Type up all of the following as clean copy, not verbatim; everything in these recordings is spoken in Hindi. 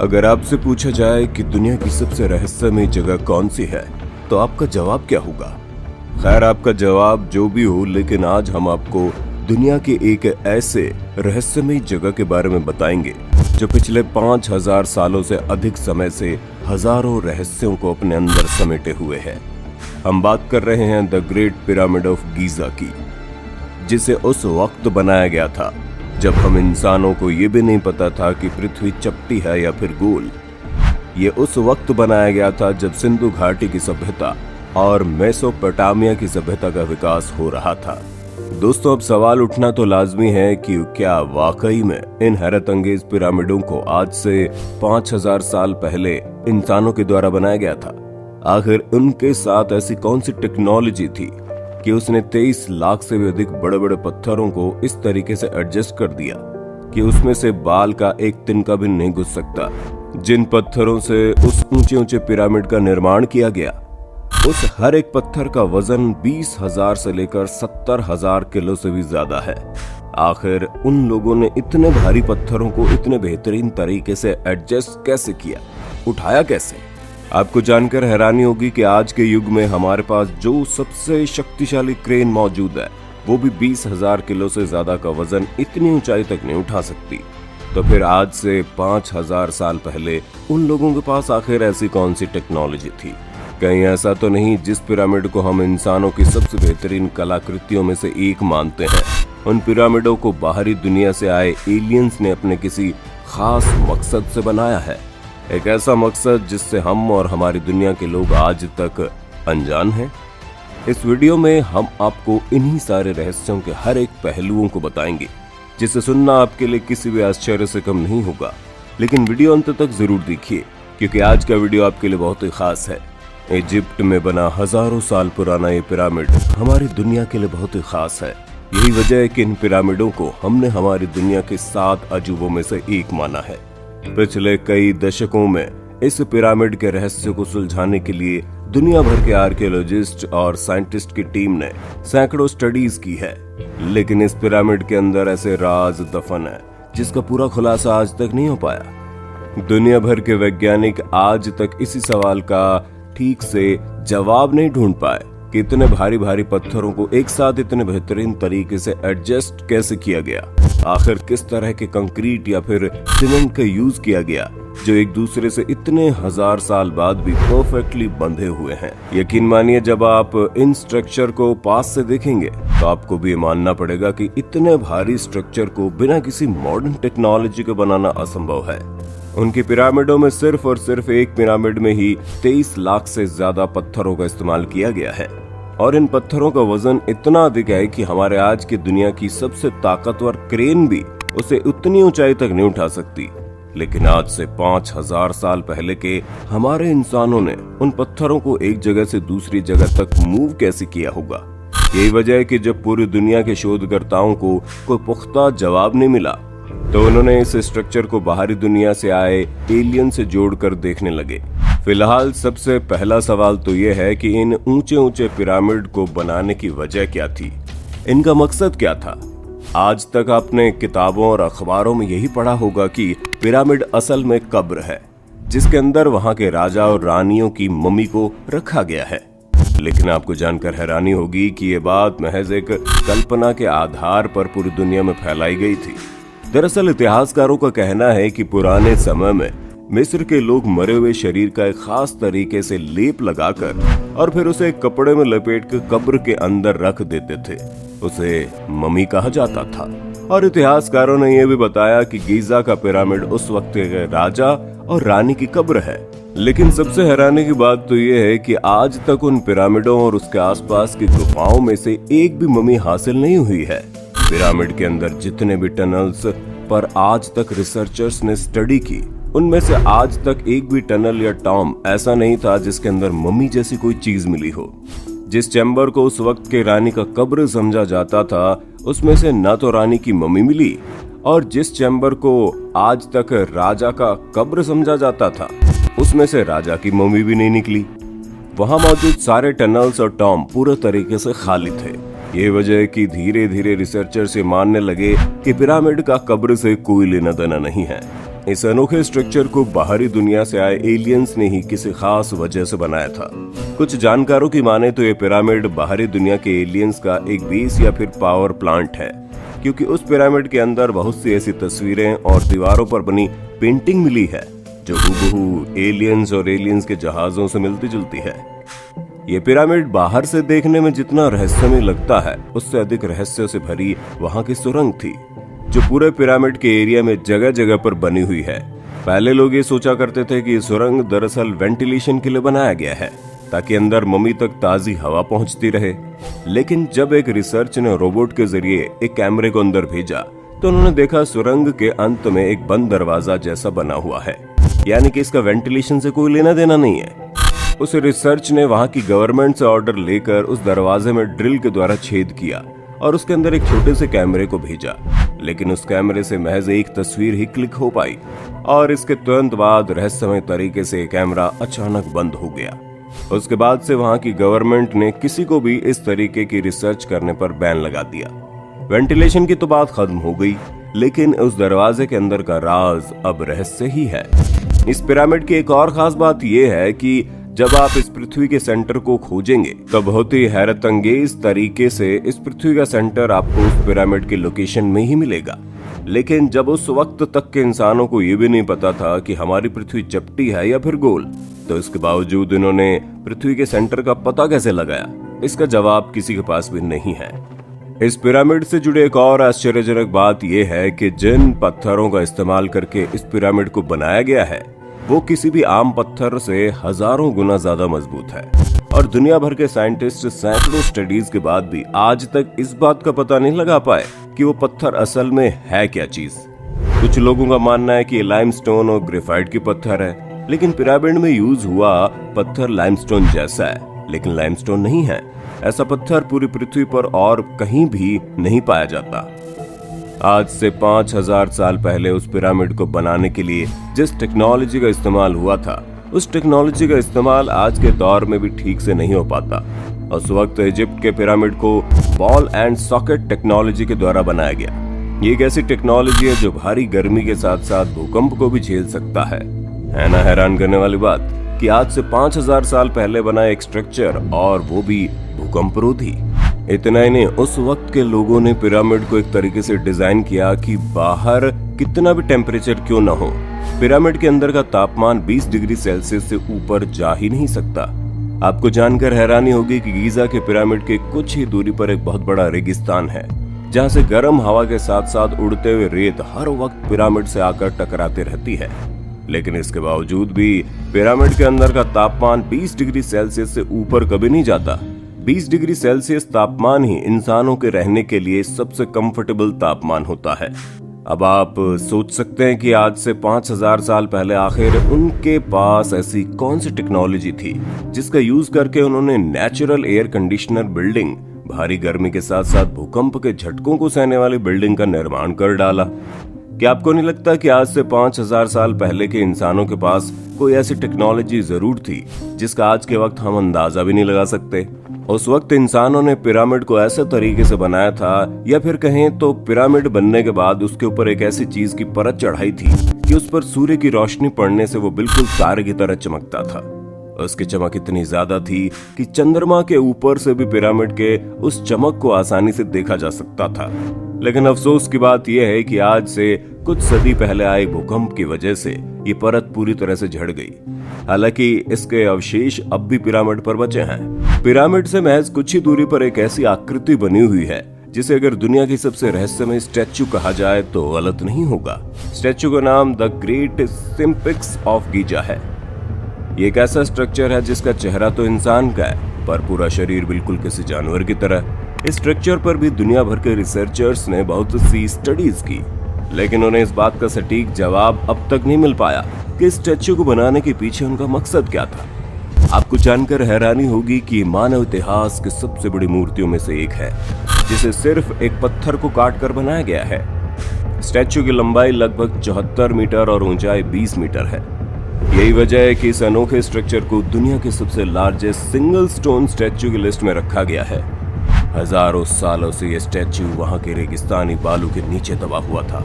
अगर आपसे पूछा जाए कि दुनिया की सबसे रहस्यमय जगह कौन सी है, तो आपका जवाब क्या होगा? खैर, आपका जवाब जो भी हो, लेकिन आज हम आपको दुनिया के एक ऐसे रहस्यमय जगह के बारे में बताएंगे जो पिछले 5000 सालों से अधिक समय से हजारों रहस्यों को अपने अंदर समेटे हुए है। हम बात कर रहे हैं the great pyramid of Giza की, जिसे उस वक्त बनाया गया था जब हम इंसानों को ये भी नहीं पता था कि पृथ्वी चपटी है या फिर गोल। ये उस वक्त बनाया गया था जब सिंधु घाटी की सभ्यता और मेसोपोटामिया की सभ्यता का विकास हो रहा था। दोस्तों, अब सवाल उठना तो लाजमी है कि क्या वाकई में इन हैरत अंगेज पिरामिडों को आज से 5000 साल पहले इंसानों के द्वारा बनाया गया था? आखिर उनके साथ ऐसी कौन सी टेक्नोलॉजी थी कि उसने 23 लाख से भी अधिक बड़े बड़े पत्थरों को इस तरीके से एडजस्ट कर दिया कि उसमें से बाल का एक तिनका भी नहीं घुस सकता। जिन पत्थरों से उस ऊंचे ऊंचे पिरामिड का निर्माण किया गया, उस हर एक पत्थर का वजन 20,000 से लेकर 70,000 किलो से भी ज्यादा है। आखिर उन लोगों ने इतने भारी पत्थरों को इतने बेहतरीन तरीके से एडजस्ट कैसे किया, उठाया कैसे? आपको जानकर हैरानी होगी कि आज के युग में हमारे पास जो सबसे शक्तिशाली क्रेन मौजूद है, वो भी 20,000 किलो से ज्यादा का वजन इतनी ऊंचाई तक नहीं उठा सकती। तो फिर आज से 5000 साल पहले उन लोगों के पास आखिर ऐसी कौन सी टेक्नोलॉजी थी? कहीं ऐसा तो नहीं जिस पिरामिड को हम इंसानों की सबसे बेहतरीन कलाकृतियों में से एक मानते हैं, उन पिरामिडों को बाहरी दुनिया से आए एलियंस ने अपने किसी खास मकसद से बनाया है? एक ऐसा मकसद जिससे हम और हमारी दुनिया के लोग आज तक अनजान हैं। इस वीडियो में हम आपको इन्हीं सारे रहस्यों के हर एक पहलुओं को बताएंगे, जिसे सुनना आपके लिए किसी भी आश्चर्य से कम नहीं होगा। लेकिन वीडियो अंत तक जरूर देखिए, क्योंकि आज का वीडियो आपके लिए बहुत ही खास है। इजिप्ट में बना हजारों साल पुराना ये पिरामिड हमारी दुनिया के लिए बहुत ही खास है। यही वजह है कि इन पिरामिडों को हमने हमारी दुनिया के 7 अजूबों में से एक माना है। पिछले कई दशकों में इस पिरामिड के रहस्य को सुलझाने के लिए दुनिया भर के आर्कियोलॉजिस्ट और साइंटिस्ट की टीम ने सैकड़ों स्टडीज की है, लेकिन इस पिरामिड के अंदर ऐसे राज दफन है जिसका पूरा खुलासा आज तक नहीं हो पाया। दुनिया भर के वैज्ञानिक आज तक इसी सवाल का ठीक से जवाब नहीं ढूंढ पाए कि इतने भारी भारी पत्थरों को एक साथ इतने बेहतरीन तरीके से एडजस्ट कैसे किया गया। आखिर किस तरह के कंक्रीट या फिर सीमेंट का यूज किया गया जो एक दूसरे से इतने हजार साल बाद भी परफेक्टली बंधे हुए हैं। यकीन मानिए, जब आप इन स्ट्रक्चर को पास से देखेंगे तो आपको भी मानना पड़ेगा कि इतने भारी स्ट्रक्चर को बिना किसी मॉडर्न टेक्नोलॉजी के बनाना असंभव है। उनकी पिरामिडों में सिर्फ और सिर्फ एक पिरामिड में ही 23 लाख से ज्यादा पत्थरों का इस्तेमाल किया गया है, और इन पत्थरों का वजन इतना अधिक है कि हमारे आज की दुनिया की सबसे ताकतवर क्रेन भी उसे उतनी ऊंचाई तक नहीं उठा सकती। लेकिन आज से 5000 साल पहले के हमारे इंसानों ने उन पत्थरों को एक जगह से दूसरी जगह तक मूव कैसे किया होगा? यही वजह है कि जब पूरी दुनिया के शोधकर्ताओं को कोई पुख्ता जवाब नहीं मिला, तो उन्होंने इस स्ट्रक्चर को बाहरी दुनिया से आए एलियन से जोड़कर देखने लगे। फिलहाल सबसे पहला सवाल तो यह है कि इन ऊंचे ऊंचे पिरामिड को बनाने की वजह क्या थी? इनका मकसद क्या था? आज तक आपने किताबों और अखबारों में यही पढ़ा होगा कि पिरामिड असल में कब्र है, जिसके अंदर वहां के राजा और रानियों की मम्मी को रखा गया है। लेकिन आपको जानकर हैरानी होगी कि ये बात महज एक कल्पना के आधार पर पूरी दुनिया में फैलाई गई थी। दरअसल इतिहासकारों का कहना है कि पुराने समय में मिस्र के लोग मरे हुए शरीर का एक खास तरीके से लेप लगाकर और फिर उसे कपड़े में लपेट कर कब्र के अंदर रख देते थे। उसे मम्मी कहा जाता था। और इतिहासकारों ने यह भी बताया कि गीजा का पिरामिड उस वक्त के राजा और रानी की कब्र है। लेकिन सबसे हैरानी की बात तो यह है कि आज तक उन पिरामिडों और उसके आसपास की गुफाओं में से एक भी मम्मी हासिल नहीं हुई है। पिरामिड के अंदर जितने भी टनल्स पर आज तक रिसर्चर्स ने स्टडी की, उनमें से आज तक एक भी टनल या टॉम ऐसा नहीं था जिसके अंदर मम्मी जैसी कोई चीज मिली हो। जिस चैम्बर को उस वक्त के रानी का कब्र समझा जाता था, उसमें से न तो रानी की मम्मी मिली, और जिस चैम्बर को आज तक राजा का कब्र समझा जाता था, उसमें से राजा की मम्मी भी नहीं निकली। वहां मौजूद सारे टनल्स और टॉम पूरे तरीके से खाली थे। ये वजह है कि धीरे धीरे रिसर्चर से मानने लगे कि पिरामिड का कब्र से कोई लेना देना नहीं है। इस अनोखे स्ट्रक्चर को बाहरी दुनिया से आए एलियंस ने ही किसी खास वजह से बनाया था। कुछ जानकारों की माने तो ये पिरामिड बाहरी दुनिया के एलियंस का एक बेस या फिर पावर प्लांट है, क्योंकि उस पिरामिड के अंदर बहुत सी ऐसी तस्वीरें और दीवारों पर बनी पेंटिंग मिली है जो हूबहू एलियंस और एलियंस के जहाजों से मिलती जुलती है। ये पिरामिड बाहर से देखने में जितना रहस्यमय लगता है, उससे अधिक रहस्य से भरी वहां की सुरंग थी, जो पूरे पिरामिड के एरिया में जगह जगह पर बनी हुई है। पहले लोग ये सोचा करते थे कि ये सुरंग दरअसल वेंटिलेशन के लिए बनाया गया है, ताकि अंदर मम्मी तक ताजी हवा पहुंचती रहे। लेकिन जब एक रिसर्च ने रोबोट के जरिए एक कैमरे को अंदर भेजा, तो उन्होंने देखा सुरंग के अंत में एक बंद दरवाजा जैसा बना हुआ है, यानी कि इसका वेंटिलेशन से कोई लेना देना नहीं है। उस रिसर्च ने वहां की गवर्नमेंट से ऑर्डर लेकर उस दरवाजे में ड्रिल के द्वारा छेद किया और उसके अंदर एक छोटे से कैमरे को भेजा, लेकिन उस कैमरे से महज एक तस्वीर ही क्लिक हो पाई और इसके तुरंत बाद रहस्यमय तरीके से कैमरा अचानक बंद हो गया। उसके बाद से वहां की गवर्नमेंट ने किसी को भी इस तरीके की रिसर्च करने पर बैन लगा दिया। वेंटिलेशन की तो बात खत्म हो गई, लेकिन उस दरवाजे के अंदर का राज अब रहस्य ही है। इस पिरामिड की एक और खास बात यह है कि जब आप इस पृथ्वी के सेंटर को खोजेंगे तो बहुत ही हैरत अंगेज तरीके से इस पृथ्वी का सेंटर आपको उस पिरामिड की लोकेशन में ही मिलेगा। लेकिन जब उस वक्त तक के इंसानों को ये भी नहीं पता था कि हमारी पृथ्वी चपटी है या फिर गोल, तो इसके बावजूद इन्होंने पृथ्वी के सेंटर का पता कैसे लगाया, इसका जवाब किसी के पास भी नहीं है। इस पिरामिड से जुड़े एक और आश्चर्यजनक बात यह है कि जिन पत्थरों का इस्तेमाल करके इस पिरामिड को बनाया गया है, वो किसी भी आम पत्थर से हजारों गुना ज्यादा मजबूत है। और दुनिया भर के साइंटिस्ट सैकड़ों स्टडीज के बाद भी आज तक इस बात का पता नहीं लगा पाए कि वो पत्थर असल में है क्या चीज। कुछ लोगों का मानना है कि ये लाइमस्टोन और ग्रेफाइट की पत्थर है, लेकिन पिरामिड में यूज हुआ पत्थर लाइमस्टोन जैसा है, लेकिन लाइमस्टोन नहीं है। ऐसा पत्थर पूरी पृथ्वी पर और कहीं भी नहीं पाया जाता। आज से 5000 साल पहले उस पिरामिड को बनाने के लिए जिस टेक्नोलॉजी का इस्तेमाल हुआ था, उस टेक्नोलॉजी का इस्तेमाल आज के दौर में भी ठीक से नहीं हो पाता। उस वक्त इजिप्ट के पिरामिड को बॉल एंड सॉकेट टेक्नोलॉजी के द्वारा बनाया गया। ये एक ऐसी टेक्नोलॉजी है जो भारी गर्मी के साथ साथ भूकंप को भी झेल सकता है ना। हैरान करने वाली बात कि आज से 5000 साल पहले बना एक स्ट्रक्चर, और वो भी भूकंपरोधी। इतना ही नहीं, उस वक्त के लोगों ने पिरामिड को एक तरीके से डिजाइन किया कि बाहर कितना भी टेम्परेचर क्यों ना हो, पिरामिड के अंदर का तापमान 20 डिग्री सेल्सियस से ऊपर जा ही नहीं सकता। आपको जानकर हैरानी होगी कि गीजा के पिरामिड के कुछ ही दूरी पर एक बहुत बड़ा रेगिस्तान है, जहां से गर्म हवा के साथ साथ उड़ते हुए रेत हर वक्त पिरामिड से आकर टकराते रहती है। लेकिन इसके बावजूद भी पिरामिड के अंदर का तापमान 20 डिग्री सेल्सियस से ऊपर कभी नहीं जाता। 20 डिग्री सेल्सियस तापमान ही इंसानों के रहने के लिए सबसे कंफर्टेबल तापमान होता है। अब आप सोच सकते हैं कि आज से 5000 साल पहले आखिर उनके पास ऐसी कौन सी टेक्नोलॉजी थी जिसका यूज करके उन्होंने नेचुरल एयर कंडीशनर बिल्डिंग, भारी गर्मी के साथ साथ भूकंप के झटकों को सहने वाली बिल्डिंग का निर्माण कर डाला। क्या आपको नहीं लगता कि आज से 5000 साल पहले के इंसानों के पास कोई ऐसी टेक्नोलॉजी जरूर थी जिसका आज के वक्त हम अंदाजा भी नहीं लगा सकते? उस वक्त इंसानों ने पिरामिड को ऐसे तरीके से बनाया था, या फिर कहें तो पिरामिड बनने के बाद उसके ऊपर एक ऐसी चीज की परत चढ़ाई थी कि उस पर सूर्य की रोशनी पड़ने से वो बिल्कुल तारे की तरह चमकता था। उसकी चमक इतनी ज्यादा थी कि चंद्रमा के ऊपर से भी पिरामिड के उस चमक को आसानी से देखा जा सकता था। लेकिन अफसोस की बात यह है कि आज से कुछ सदी पहले आए भूकंप की वजह से ये परत पूरी तरह से झड़ गई। हालांकि इसके अवशेष अब भी पिरामिड पर बचे हैं। पिरामिड से महज कुछ ही दूरी पर एक ऐसी आकृति बनी हुई है जिसे अगर दुनिया की सबसे रहस्यमय स्टैच्यू कहा जाए तो गलत नहीं होगा। स्टैच्यू का नाम the great sphinx of Giza है। ये एक ऐसा स्ट्रक्चर है जिसका चेहरा तो इंसान का है, पर पूरा शरीर बिल्कुल किसी जानवर की तरह। इस स्ट्रक्चर पर भी दुनिया भर के रिसर्चर्स ने बहुत सी स्टडीज की, लेकिन उन्हें इस बात का सटीक जवाब अब तक नहीं मिल पाया कि इस स्टैच्यू को बनाने के पीछे उनका मकसद क्या था। आपको जानकर हैरानी होगी कि मानव इतिहास की सबसे बड़ी मूर्तियों में से एक है, जिसे सिर्फ एक पत्थर को काट कर बनाया गया है। स्टैच्यू की लंबाई लगभग 74 मीटर और ऊंचाई 20 मीटर है। यही वजह है कि इस अनोखे स्ट्रक्चर को दुनिया के सबसे लार्जेस्ट सिंगल स्टोन स्टैच्यू की लिस्ट में रखा गया है। हजारों सालों से यह स्टैच्यू वहां के रेगिस्तानी बालू के नीचे दबा हुआ था,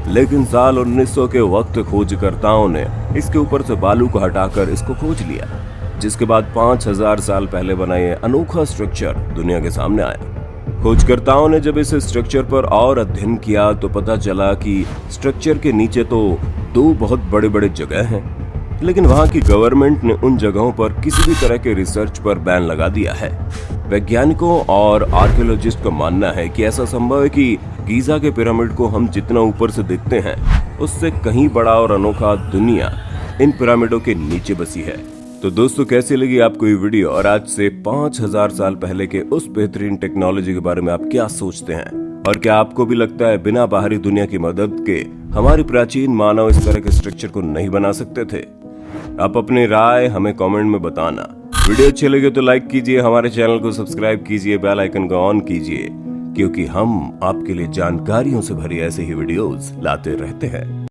लेकिन साल 1900 के वक्त खोजकर्ताओं ने इसके ऊपर से बालू को हटाकर इसको खोज लिया, जिसके बाद 5000 साल पहले बना ये अनोखा स्ट्रक्चर दुनिया के सामने आया। खोजकर्ताओं ने जब इस स्ट्रक्चर पर और अध्ययन किया तो पता चला कि स्ट्रक्चर के नीचे तो 2 बहुत बड़े बड़े जगह हैं, लेकिन वहां की गवर्नमेंट ने उन जगहों पर किसी भी तरह के रिसर्च पर बैन लगा दिया है। वैज्ञानिकों और आर्कियोलॉजिस्ट का मानना है कि ऐसा संभव है कि गीजा के पिरामिड को हम जितना ऊपर से देखते हैं उससे कहीं बड़ा और अनोखा दुनिया इन पिरामिडों के नीचे बसी है। तो दोस्तों, कैसी लगी आपको ये वीडियो और आज से 5000 साल पहले के उस बेहतरीन टेक्नोलॉजी के बारे में आप क्या सोचते हैं? और क्या आपको भी लगता है बिना बाहरी दुनिया की मदद के हमारे प्राचीन मानव इस तरह के स्ट्रक्चर को नहीं बना सकते थे? आप अपनी राय हमें कमेंट में बताना। वीडियो अच्छी लगे तो लाइक कीजिए, हमारे चैनल को सब्सक्राइब कीजिए, बेल आइकन को ऑन कीजिए, क्योंकि हम आपके लिए जानकारियों से भरी ऐसे ही वीडियोस लाते रहते हैं।